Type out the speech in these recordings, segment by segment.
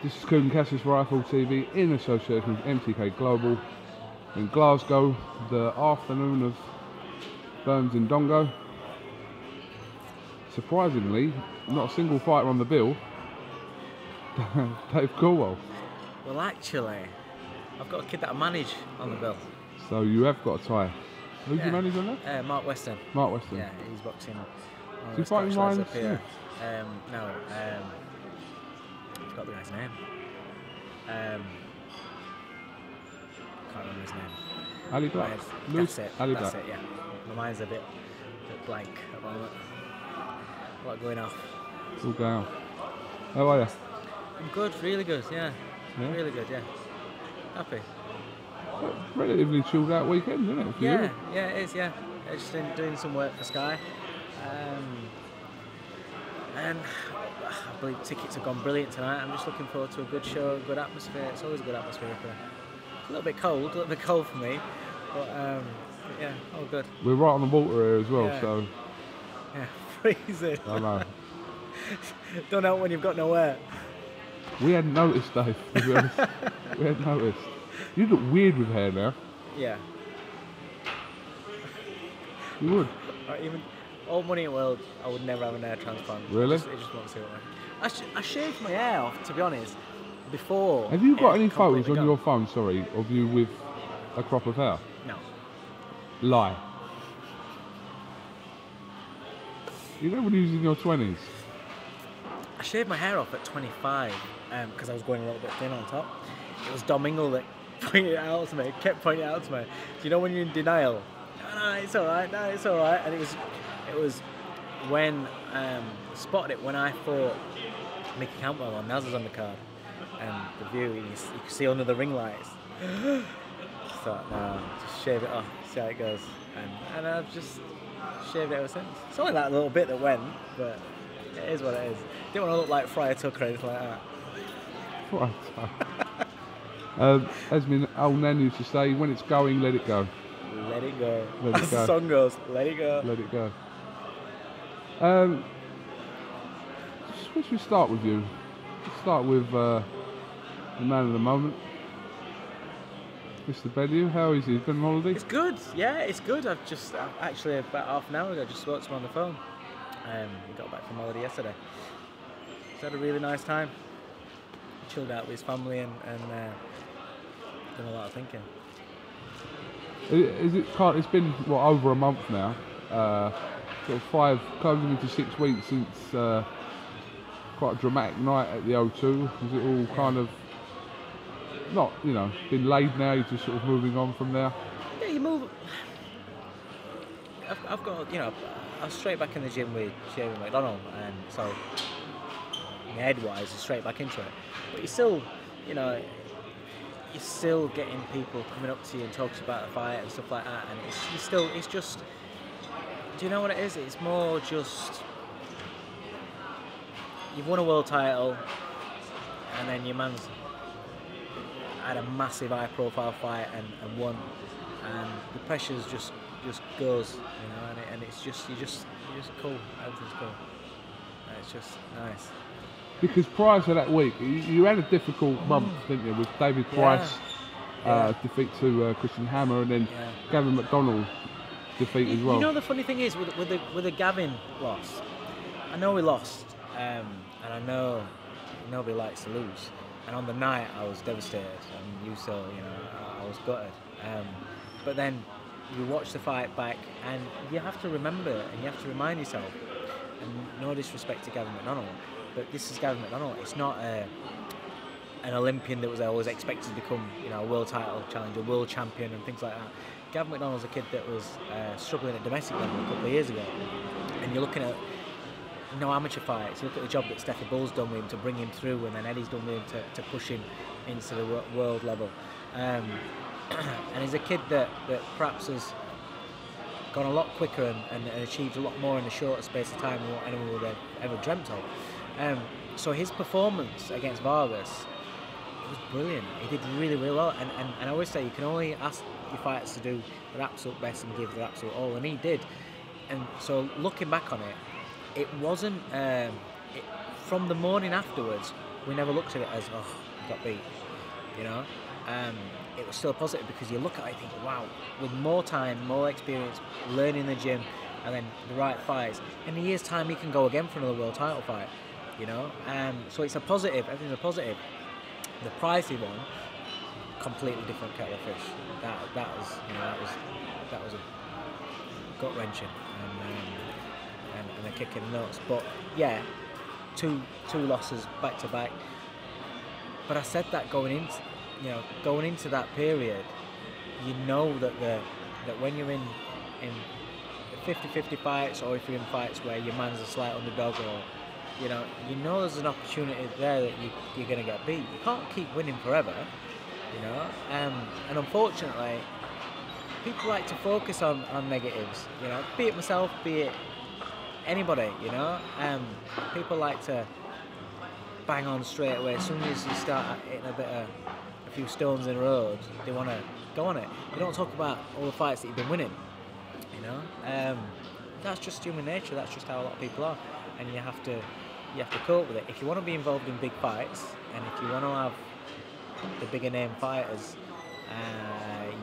This is KUGAN CASSIUS Rifle TV in association with MTK Global in Glasgow, the afternoon of Burns in Dongo. Surprisingly, not a single fighter on the bill. Dave Coldwell. Well, actually, I've got a kid that I manage on the bill. So you have got a tie. Who do you manage on that? Mark Weston. Mark Weston. Yeah, he's boxing. Is he fighting Ryan? No, I forgot the guy's name. Can't remember his name. Ali Black. That's it. Ali That's Black. it. Yeah. My mind's a bit blank at the moment. A lot going off. It's all going on. How are you? I'm good. Really good. Yeah. Yeah? Really good. Yeah. Happy. Relatively chilled out weekend, isn't it? For Yeah. you? Yeah. It is. Yeah. Just doing some work for Sky. And I believe tickets have gone brilliant tonight. I'm just looking forward to a good show, good atmosphere. It's always a good atmosphere up here. It's a little bit cold for me, but yeah, all good. We're right on the water here as well, Yeah. so Yeah, freezing. I know. Don't know when you've got nowhere. We hadn't noticed, Dave, to be honest. We hadn't noticed. You look weird with hair now. Yeah. You would. Even all money in the world, I would never have an hair transplant. Really? It just won't suit me. I shaved my hair off, to be honest, before. Have you got any it photos completely on gone. your phone, sorry, of you with a crop of hair? No. Lie. You know when you was in your 20s? I shaved my hair off at 25 because I was going a little bit thin on top. It was Dom Ingle that pointed it out to me, kept pointing it out to me. Do you know when you're in denial? No, it's all right. No, it's all right. And it was when spotted it when I fought Mickey Campbell on Naz's on the card, and the view you could see under the ring lights. So no, just shave it off, see how it goes, and I've just shaved it ever since. It's only that little bit that went, but it is what it is. Didn't want to look like Friar Tuck or anything like that. Right. As my old nan used to say, when it's going, let it go. Let it go. Let it As go. the song goes, let it go. Let it go. Should we start with you? Let's start with the man of the moment, Mr. Bellew. How is he? He's been on holiday? It's good, yeah, it's good. I've actually about half an hour ago just spoke to him on the phone. We got back from holiday yesterday. He's had a really nice time. Chilled out with his family and done a lot of thinking. It's been what, over a month now. Sort of 5, closing into 6 weeks since quite a dramatic night at the O2. Is it all kind of not, been laid now? You're just sort of moving on from there. Yeah, you move. I've got, I was straight back in the gym with Jamie McDonald, and so my head-wise, straight back into it. But you're still, you're still getting people coming up to you and talking about the fight and stuff like that, and it's just. Do you know what it is? It's more just you've won a world title, and then your man's had a massive high-profile fight and won, and the pressure's just goes, and it's just you're just cool. Everything's cool. And it's just nice. Because prior to that week, you had a difficult month, didn't you, with David Price defeat to Christian Hammer, and then Gavin McDonald defeat as well. You know, the funny thing is with the Gavin loss, I know we lost, and I know nobody likes to lose. And on the night, I was devastated, and you saw, I was gutted. But then you watch the fight back, and you have to remember, and you have to remind yourself. And no disrespect to Gavin McDonald, but this is Gavin McDonald. It's not an Olympian that was always expected to become, a world title challenger, world champion, and things like that. Gavin McDonald's a kid that was struggling at domestic level a couple of years ago, and you're looking at amateur fights. You look at the job that Steffi Bull's done with him to bring him through, and then Eddie's done with him to push him into the world level. And he's a kid that perhaps has gone a lot quicker and achieved a lot more in a shorter space of time than what anyone would have ever dreamt of. So his performance against Vargas, it was brilliant. He did really, really well. And I always say you can only ask your fighters to do their absolute best and give their absolute all, and he did. And so looking back on it, it wasn't from the morning afterwards, we never looked at it as, oh, we got beat, you know. It was still positive because you look at it and think, wow, with more time, more experience, learning in the gym, and then the right fights, in a year's time he can go again for another world title fight, you know. So it's a positive, everything's a positive. The pricey one, completely different kettle of fish. That was, you know, that was a gut wrenching and a kick in the nuts. But yeah, two losses back to back. But I said that going into that period, you know that when you're in 50-50 fights, or if you're in fights where your man's a slight underdog, or you know there's an opportunity there that you're going to get beat. You can't keep winning forever, you know. And unfortunately, people like to focus on negatives, you know, be it myself, be it anybody, you know. People like to bang on straight away. As soon as you start hitting a few stones in the road, they want to go on it. They don't talk about all the fights that you've been winning, you know. That's just human nature. That's just how a lot of people are, and you have to cope with it. If you want to be involved in big fights, and if you want to have the bigger name fighters,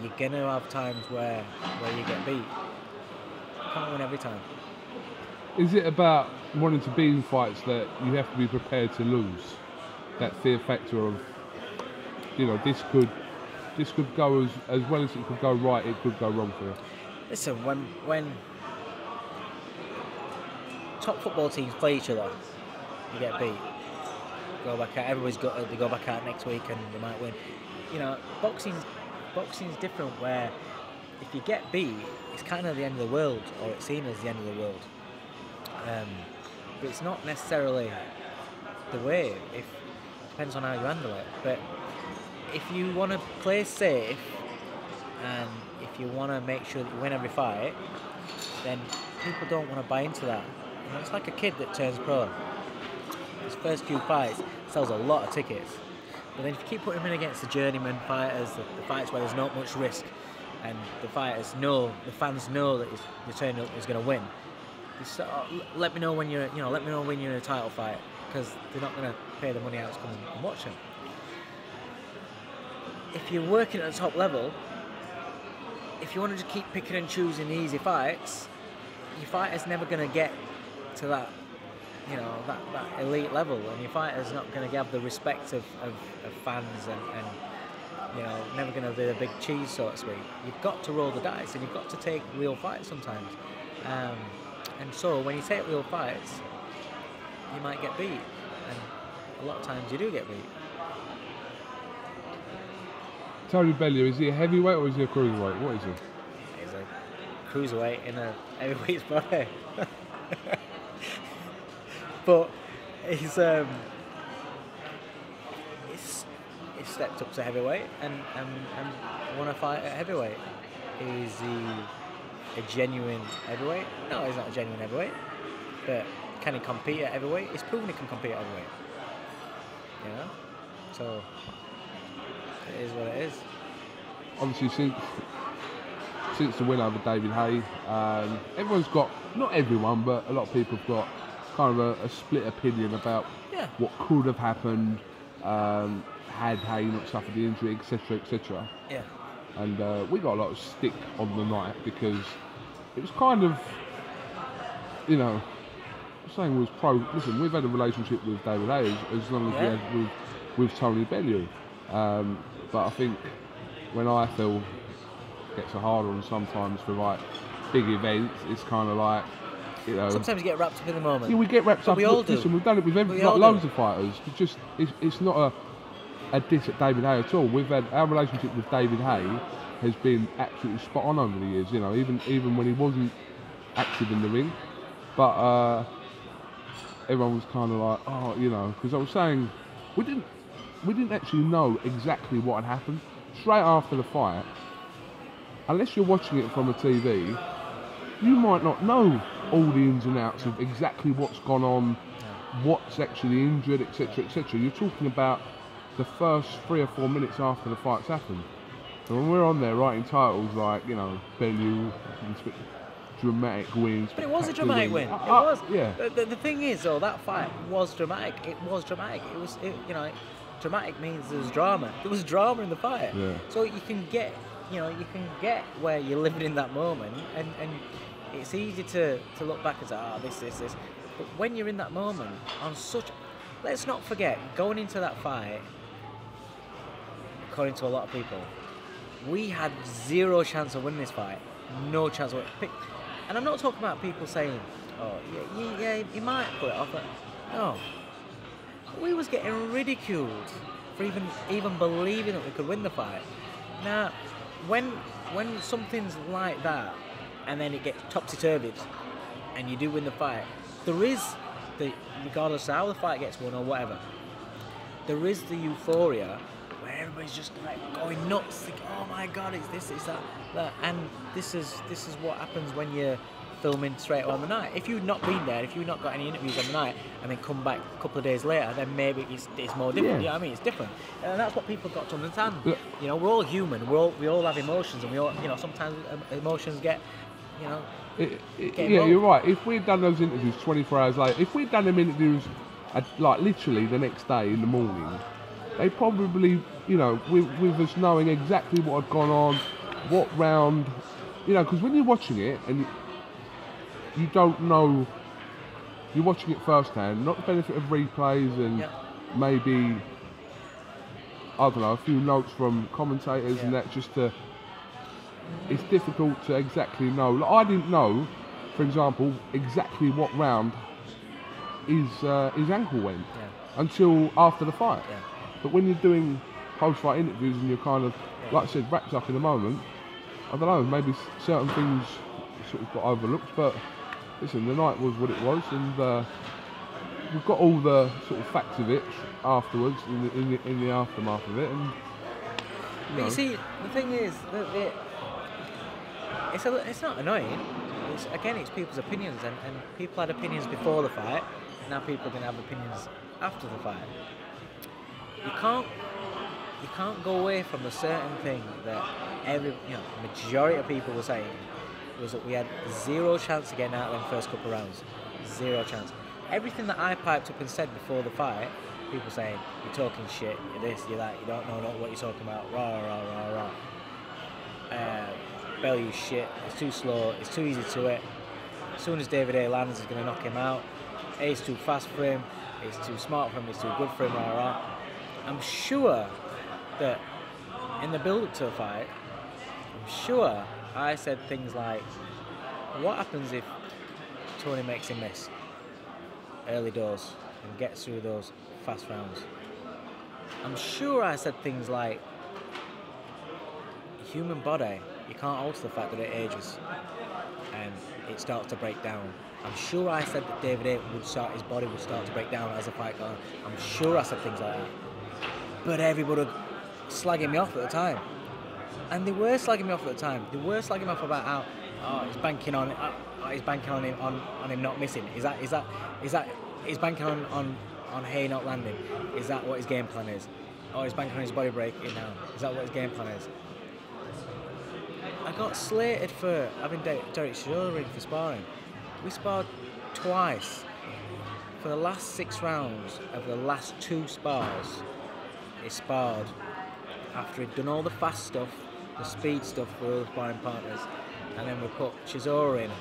you're gonna have times where you get beat. You can't win every time. Is it about wanting to be in fights that you have to be prepared to lose? That fear factor of, you know, this could go as well as it could go right, it could go wrong for you. Listen, when top football teams play each other, you get beat. Go back out. They go back out next week and they might win. You know, boxing's different, where if you get beat, it's kind of the end of the world, or it's seen as the end of the world. But it's not necessarily the way. It depends on how you handle it. But if you want to play safe, and if you want to make sure that you win every fight, then people don't want to buy into that. You know, it's like a kid that turns pro. His first few fights sells a lot of tickets, but then if you keep putting him in against the journeyman fighters, the fights where there's not much risk, and the fans know that the turn is going to win. Let me know when you're in a title fight, because they're not going to pay the money out to come and watch him. If you're working at the top level, if you want to just keep picking and choosing the easy fights, your fighter's never going to get to that, you know, that elite level, and your fighter's not going to have the respect of fans, and you know, never going to be the big cheese, so to speak. You've got to roll the dice, and you've got to take real fights sometimes. And so when you take real fights, you might get beat, and a lot of times you do get beat. Tony Bellew, is he a heavyweight or is he a cruiserweight? What is he? He's a cruiserweight in a heavyweight's body. But he's stepped up to heavyweight and won a fight at heavyweight. Is he a genuine heavyweight? No, he's not a genuine heavyweight. But can he compete at heavyweight? He's proven he can compete at heavyweight. You know? So it is what it is. Obviously, since the win over David Haye, everyone's got, not everyone, but a lot of people have got kind of a split opinion about what could have happened had Haye not suffered the injury, etc., etc. Yeah. And we got a lot of stick on the night because it was kind of, you know, saying was pro. Listen, we've had a relationship with David Haye as long as we had with Tony Bellew. But I think when I feel gets a hard on sometimes for like big events, it's kind of like, you know. Sometimes you get wrapped up in the moment. Yeah, we get wrapped up. We all Listen, do. we've done it with loads of fighters. It's not a diss at David Haye at all. We've had our relationship with David Haye has been absolutely spot on over the years. You know, even when he wasn't active in the ring, but everyone was kind of like, oh, you know, because I was saying we didn't actually know exactly what had happened straight after the fight. Unless you're watching it from a TV, you might not know all the ins and outs of exactly what's gone on, what's actually injured, etc., etc. You're talking about the first 3 or 4 minutes after the fight's happened. And when we're on there writing titles like, you know, Bellew, dramatic wins. But it was a dramatic win. It was. Yeah. The thing is, though, that fight was dramatic. It was dramatic. You know, dramatic means there was drama. There was drama in the fight. Yeah. So you can get where you're living in that moment, and it's easy to look back and say, this. But when you're in that moment, let's not forget, going into that fight, according to a lot of people, we had zero chance of winning this fight. No chance of winning. And I'm not talking about people saying, yeah, you might put it off. No. We was getting ridiculed for even believing that we could win the fight. Now, when something's like that, and then it gets topsy-turvy, and you do win the fight, there is regardless of how the fight gets won or whatever, there is the euphoria where everybody's just like going nuts, like, oh my god, it's this, it's that. And this is what happens when you're filming straight on the night. If you've not been there, if you've not got any interviews on the night, and then come back a couple of days later, then maybe it's more different. Yeah. You know what I mean? It's different, and that's what people got to understand. Yeah. You know, we're all human. We all have emotions, and we all, you know, sometimes emotions get, you know. Yeah, you're right. If we'd done those interviews 24 hours later, if we'd done them interviews like literally the next day in the morning, they probably, you know, with us knowing exactly what had gone on, what round, you know, because when you're watching it and you don't know, you're watching it firsthand, not the benefit of replays and maybe, I don't know, a few notes from commentators and that, just to, it's difficult to exactly know. Like, I didn't know, for example, exactly what round his ankle went until after the fight. Yeah. But when you're doing post-fight interviews and you're kind of, like I said, wrapped up in the moment, I don't know, maybe certain things sort of got overlooked. But listen, the night was what it was, and we've got all the sort of facts of it afterwards, in the aftermath of it. And But you see, the thing is that it's not annoying. It's people's opinions, and people had opinions before the fight. Now people are going to have opinions after the fight. You can't go away from a certain thing that majority of people were saying, was that we had zero chance of getting out of them first couple of rounds. Zero chance. Everything that I piped up and said before the fight, people saying, you're talking shit, you're this, you're that, you don't know what you're talking about, rah. Bellew's shit, it's too slow, it's too easy to hit. As soon as David Haye lands, he's going to knock him out. Haye's too fast for him, it's too smart for him, it's too good for him, rah. I'm sure that in the build-up to the fight, I'm sure I said things like, what happens if Tony makes him miss early doors and gets through those fast rounds? I'm sure I said things like, the human body, you can't alter the fact that it ages and it starts to break down. I'm sure I said that David Haye his body would start to break down as the fight goes on. I'm sure I said things like that. But everybody was slagging me off at the time. And they were slagging me off at the time. They were slagging me off about how he's banking on him not missing. Is that he's banking on Haye not landing? Is that what his game plan is? Or he's banking on his body breaking down? Is that what his game plan is? I got slated for having Derek Chisora in for sparring. We sparred twice. For the last 6 rounds of the last 2 spars, he sparred after he'd done all the fast stuff, the speed stuff for all the sparring partners, and then we put Chisora in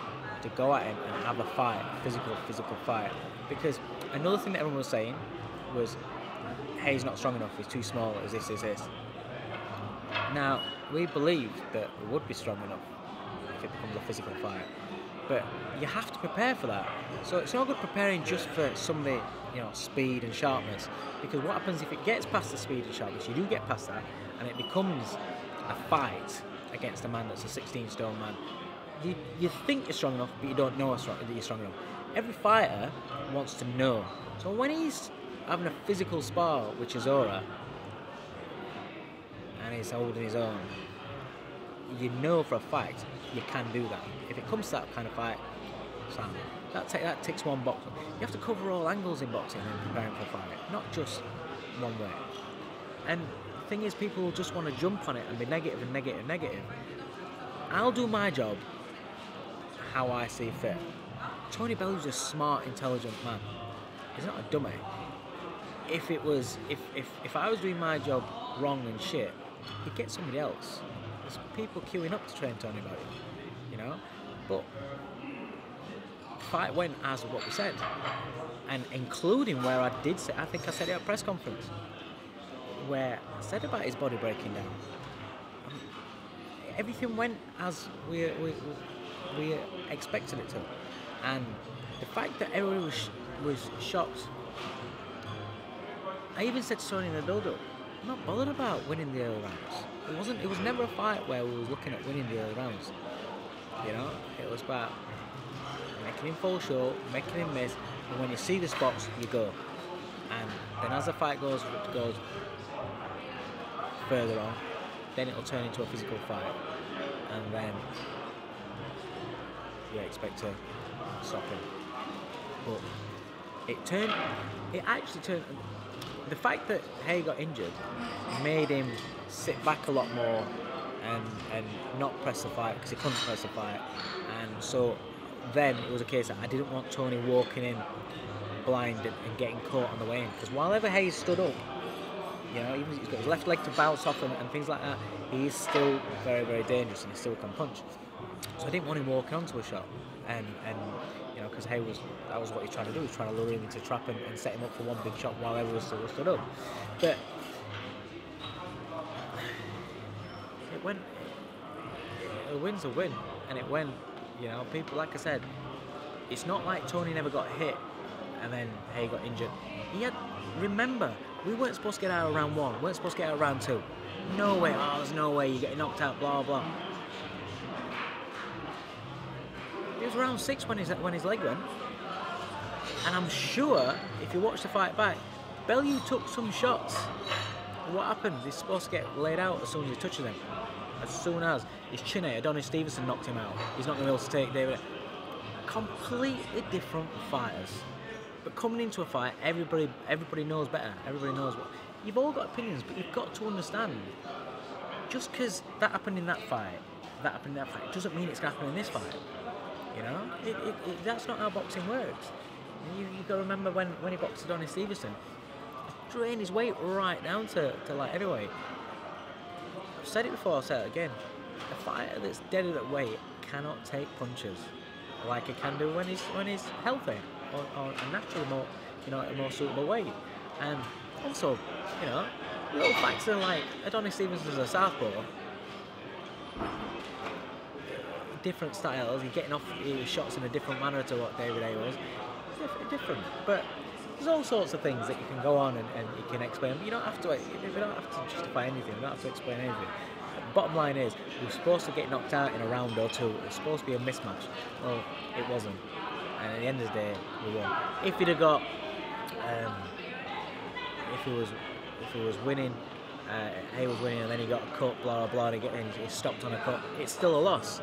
to go at him and have a fight, physical fight. Because another thing that everyone was saying was, Haye's not strong enough, he's too small, is this. Now, we believed that we would be strong enough if it becomes a physical fight. But you have to prepare for that. So it's not good preparing just for somebody, speed and sharpness. Because what happens if it gets past the speed and sharpness, you do get past that, and it becomes a fight against a man that's a 16-stone man. You think you're strong enough, but you don't know that you're strong enough. Every fighter wants to know. So when he's having a physical spar with Chisora, and he's holding his own, you know for a fact you can do that. If it comes to that kind of fight, Sam, that ticks one box. You have to cover all angles in boxing and preparing for a fight, not just one way. And the thing is, people just want to jump on it and be negative. I'll do my job how I see fit. Tony Bellew's a smart, intelligent man. He's not a dummy. If I was doing my job wrong and shit, he'd get somebody else. There's people queuing up to train Tony Bellew, you know. But the fight went as what we said, and including where I did say, I think I said it at a press conference, where I said about his body breaking down. Everything went as we expected it to, and the fact that everyone was shocked. I even said to Tony in the build-up, I'm not bothered about winning the early rounds. It was never a fight where we was looking at winning the early rounds. You know, it was about making him fall short, making him miss, and when you see the spots, you go. And then as the fight goes further on, then it'll turn into a physical fight, and then you expect to stop him. But it actually turned. The fact that Haye got injured made him sit back a lot more and not press the fight because he couldn't press the fight, and so then it was a case that I didn't want Tony walking in blind and getting caught on the way in, because while ever Haye stood up, you know, even he's got his left leg to bounce off and things like that, he's still very, very dangerous and he still can punch. So I didn't want him walking onto a shot, and you know, because Haye that was what he's trying to do. He's trying to lure him into a trap and set him up for one big shot while everyone still stood up. But it went. A win's a win, and it went. You know, people, like I said, it's not like Tony never got hit and then Haye got injured. Remember, we weren't supposed to get out of round 1. We weren't supposed to get out of round 2. No way. Oh, there's no way you're getting knocked out. Blah blah. It was round 6 when his leg went, and I'm sure if you watch the fight back, Bellew took some shots. What happens? He's supposed to get laid out as soon as he touches him. As soon as his chinny, Adonis Stevenson knocked him out. He's not going to be able to take David. Completely different fighters. But coming into a fight, everybody knows better. Everybody knows what. You've all got opinions, but you've got to understand. Just because that happened in that fight, doesn't mean it's going to happen in this fight. You know, that's not how boxing works. You've got to remember when he boxed Adonis Stevenson, he drained his weight right down to like heavyweight. I've said it before, I'll say it again. A fighter that's dead at weight cannot take punches like he can do when he's healthy or naturally more, you know, a more suitable weight. And also, you know, little factor like Adonis Stevenson's a southpaw. Different styles, you're getting off your shots in a different manner to what David Haye was. It's different, but there's all sorts of things that you can go on and you can explain. But you don't have to justify anything. You don't have to explain anything. The bottom line is, we were supposed to get knocked out in a round or 2. It was supposed to be a mismatch. Well, it wasn't. And at the end of the day, we won. If he'd have got, if he was winning, Haye was winning, and then he got a cut, blah blah, and he stopped on a cut. It's still a loss.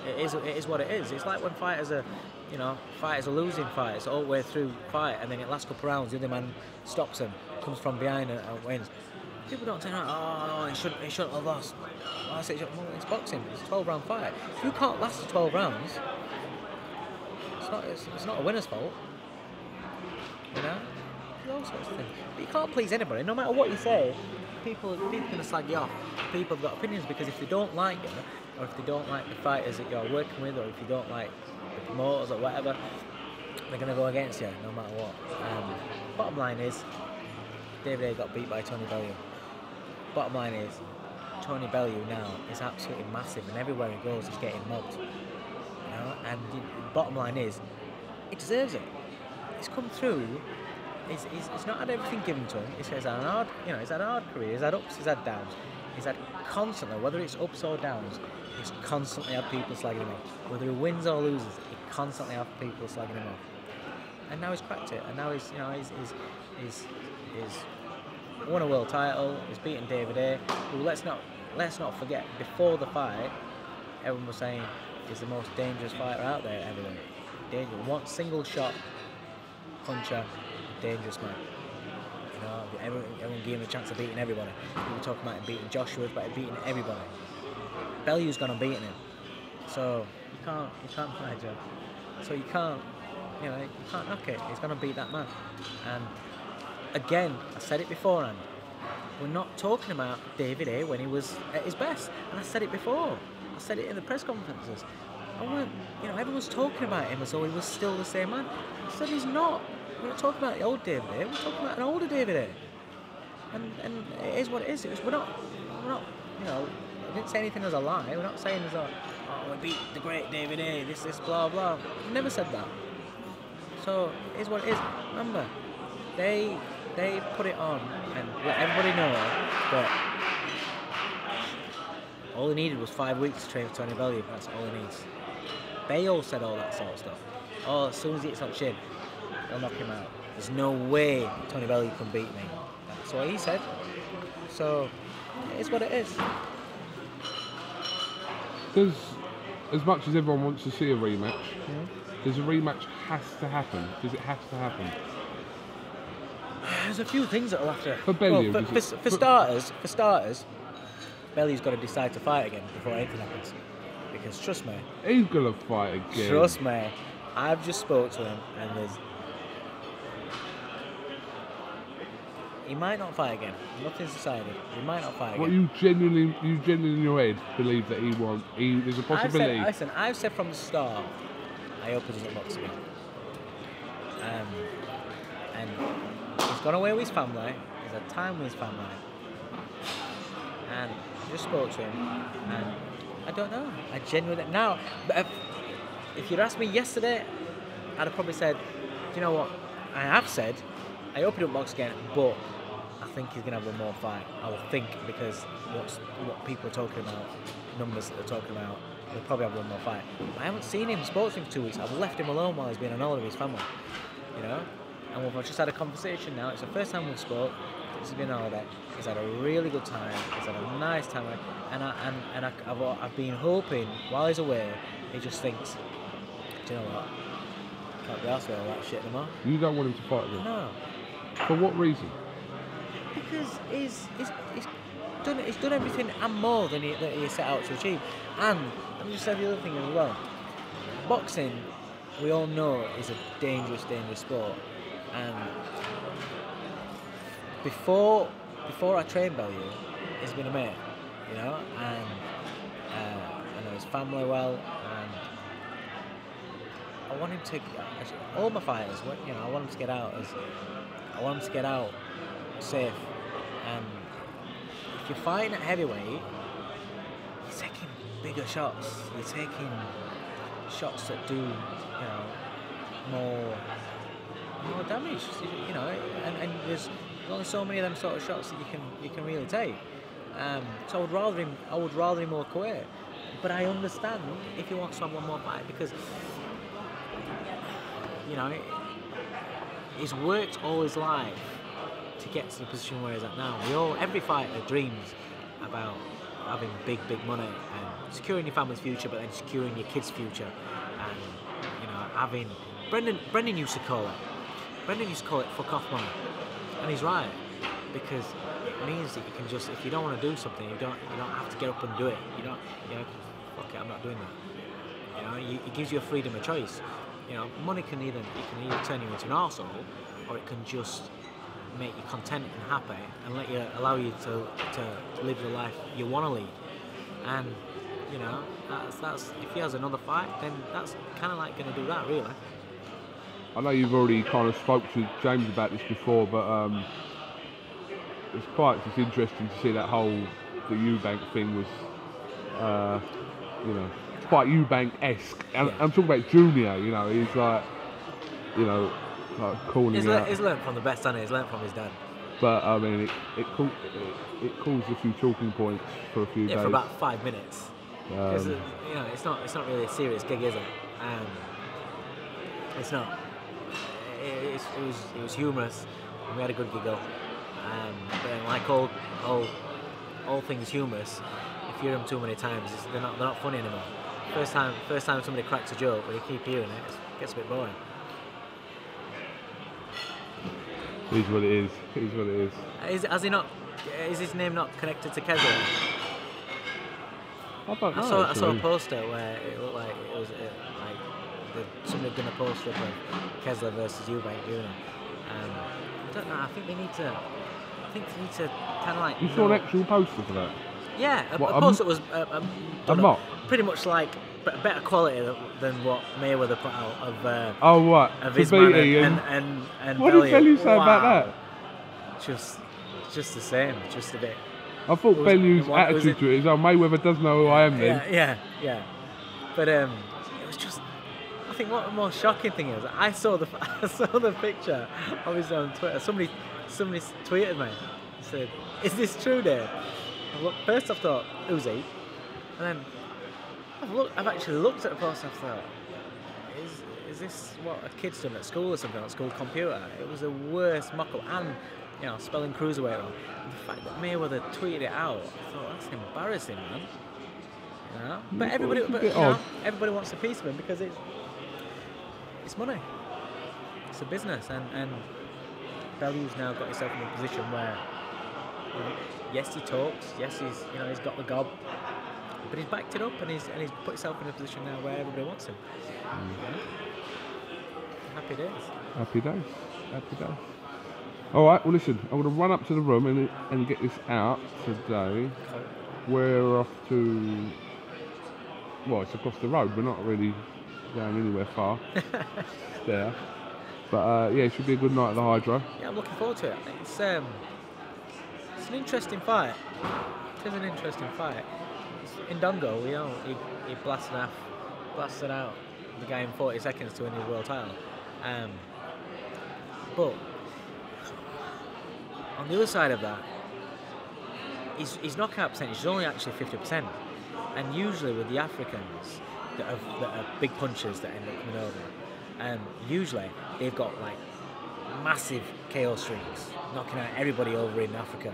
It is what it is. It's like when fighters are losing fights all the way through fight, and then in the last couple of rounds, the other man stops him, comes from behind and wins. People don't say, oh, he shouldn't have lost. I say, well, it's boxing. It's a 12-round fight. If you can't last the 12 rounds, it's not a winner's fault. You know, all sorts of things. But you can't please anybody. No matter what you say, people are going to slag you off. People have got opinions, because if they don't like you, or if they don't like the fighters that you're working with, or if you don't like the promoters or whatever, they're going to go against you no matter what. Bottom line is, David Haye got beat by Tony Bellew. Bottom line is, Tony Bellew now is absolutely massive, and everywhere he goes he's getting mobbed. You know? And the bottom line is, he deserves it. He's come through. He's not had everything given to him. He's had an hard, he's had a hard career. He's had ups, he's had downs. He's had constantly, whether it's ups or downs, he's constantly had people slagging him off. Whether he wins or loses, he constantly had people slagging him off. And now he's cracked it. And now he's won a world title. He's beaten David Haye, who let's not forget, before the fight, everyone was saying he's the most dangerous fighter out there ever. Dangerous. One single shot puncher, dangerous man. You know, everyone gave him a chance of beating everybody. We were talking about him beating Joshua, but beating everybody. Bellew's gone on beating him. So can't deny Joe. So you can't knock it. He's gonna beat that man. And again, I said it beforehand. We're not talking about David Haye when he was at his best. And I said it before. I said it in the press conferences. Everyone's talking about him as though he was still the same man. I said he's not. We're not talking about the old David Haye. We're talking about an older David Haye. And it is what it is. We're not. I didn't say anything as a lie. We're not saying as a, we beat the great David Haye. This, blah blah. We never said that. So it is what it is. Remember, they put it on and let everybody know that all he needed was 5 weeks to train for Tony Bellew. That's all he needs. They all said all that sort of stuff. Oh, as soon as he hits on chin, they'll knock him out. There's no way Tony Bellew can beat me. That's what he said. So it is what it is. Does, as much as everyone wants to see a rematch, does a rematch has to happen? Does it have to happen? There's a few things that will have to. For Bellew, for starters, Bellew's got to decide to fight again before anything happens. Because trust me, he's gonna fight again. Trust me, I've just spoke to him, and he might not fight again. Nothing's decided. He might not fight again. What you genuinely in your head believe that he won't? There's a possibility. I've said from the start, I hope he doesn't box again. And he's gone away with his family. He's had time with his family. And I just spoke to him, and I don't know. I genuinely now. If you'd asked me yesterday, I'd have probably said, do you know what? I have said, I hope he don't box again, but I think he's gonna have one more fight. I would think, because what people are talking about, numbers that they're talking about, he'll probably have one more fight. I haven't seen him, spoke to him for 2 weeks. I've left him alone while he's been on holiday with his family. And we've just had a conversation now. It's the first time we've spoke. He's been on holiday. He's had a really good time. He's had a nice time, and I've been hoping while he's away, he just thinks, do you know what? Can't be asked with all that shit anymore. You don't want him to fight again? No. For what reason? Because he's done everything and more than he set out to achieve. And let me just say the other thing as well. Boxing, we all know, is a dangerous sport. And before I trained Bellew, he's been a mate, and I know his family well, and I want him to. All my fighters, I want him to get out safe. And if you're fighting at heavyweight, you're taking bigger shots. You're taking shots that do, more damage. And there's only so many of them sort of shots that you can really take. So I would rather him walk away. But I understand if he wants to have one more fight, because he's worked all his life to get to the position where he's at now. Every fighter dreams about having big money and securing your family's future, but then securing your kids' future, and having Brendan used to call it fuck off money, and he's right, because it means that you can just, if you don't want to do something, you don't have to get up and do it. Fuck it, I'm not doing that. It gives you a freedom of choice. Money can either turn you into an arsehole, or it can just make you content and happy and allow you to live the life you want to lead. And that's if he has another fight, then that's kind of like going to do that, really. I know you've already kind of spoke to James about this before, but it's quite just interesting to see that the Eubank thing was, quite Eubank-esque. And I'm talking about Junior, he's like, like calling out. He's learnt from the best, hasn't he? He's learnt from his dad. But I mean, it caused a few talking points for a few days. For about 5 minutes. Because it's not really a serious gig, is it? It's not. It was humorous, and we had a good giggle. But then, like all things humorous, if you hear them too many times, they're not funny anymore. First time somebody cracks a joke, but you keep hearing it, it gets a bit boring. It is what it is. It is what it is. Is his name not connected to KUGAN? I don't know. I saw a actually. poster where it looked like it was like somebody had done a poster up of Kessler versus Eubank. I don't know. I think they need to kind of like. You saw an actual poster for that? Yeah, a What, poster that was a mock? pretty much like better quality than what Mayweather put out of. Oh right. Of To his beat man Ian. and What did Bellew. Bellew say about that? Just the same, just a bit. I thought Bellew's attitude to it is, oh, Mayweather does know who I am then. Yeah. But it was just. I think what the most shocking thing is, I saw the picture, obviously on Twitter. Somebody tweeted me and said, "Is this true, Dave?" First I thought, who's he? And then I've actually looked at the post and I thought, is this what a kid's done at school or something, at school computer? It was the worst mock-up, and spelling cruiserweight wrong. And the fact that Mayweather tweeted it out, I thought, that's embarrassing, man. But everybody wants a piece of him because it's money. It's a business, and Bellew's now got himself in a position where, yes, he talks, yes, he's got the gob, but he's backed it up, and he's put himself in a position now where everybody wants him. Happy days. Happy days. Happy days. All right. Well, listen. I'm going to run up to the room and get this out today. We're off to. Well, it's across the road. We're not really going anywhere far. There. But yeah, it should be a good night at the Hydro. Yeah, I'm looking forward to it. It's an interesting fight. It is an interesting fight. In Dongo, he blasted out the guy in 40 seconds to win his world title. But on the other side of that, his knockout percentage is only actually 50%. And usually with the Africans that are big punchers that end up coming over, usually they've got like massive KO streaks, knocking out everybody over in Africa,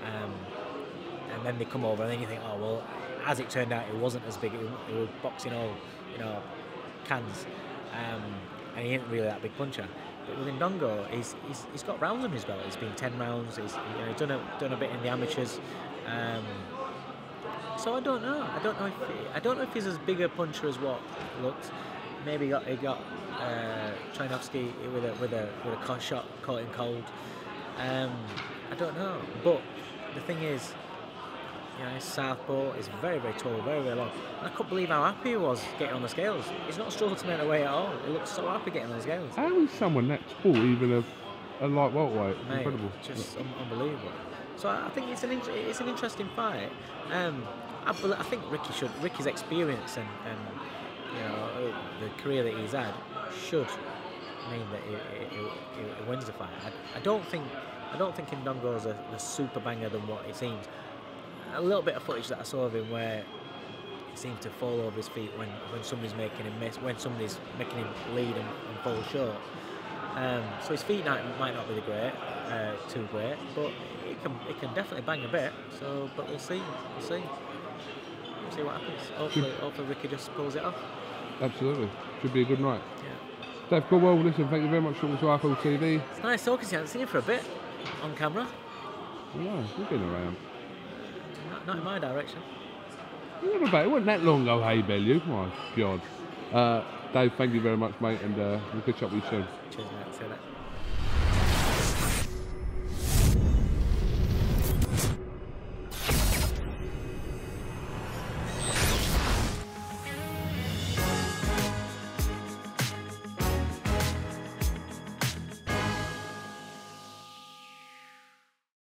and then they come over, and then you think, oh well, as it turned out, it wasn't as big. It was boxing all, cans, and he ain't really that big puncher. But with Ndongo, he's got rounds on his belt. He's been 10 rounds. He's done a bit in the amateurs. So I don't know. I don't know if he's as big a puncher as what looked. Maybe he got Trinovsky with a shot caught in cold. I don't know. But the thing is, his southpaw is very, very tall, very, very long. And I couldn't believe how happy he was getting on the scales. He's not struggled to make a way at all. He looks so happy getting on the scales. How is someone that tall, even a light welterweight? Mate, incredible. Just unbelievable. So I think it's an interesting fight. I think Ricky's experience and the career that he's had should mean that he wins the fight. I don't think Ndongo's a super banger than what it seems. A little bit of footage that I saw of him where he seems to fall over his feet when somebody's making him miss, when somebody's making him lead and fall short. So his feet might not be too great, but it can definitely bang a bit. So, but we'll see what happens. Hopefully Ricky just pulls it off. Absolutely, should be a good night. Yeah. Dave Coldwell, listen, thank you very much for talking to IFL TV. It's nice talking to you. I haven't seen you for a bit on camera. Yeah, we've been around. Not in my direction. It wasn't that long ago, Haye, Bellew. My God. Dave, thank you very much, mate, and we'll catch up with you soon. Cheers, mate. See you later.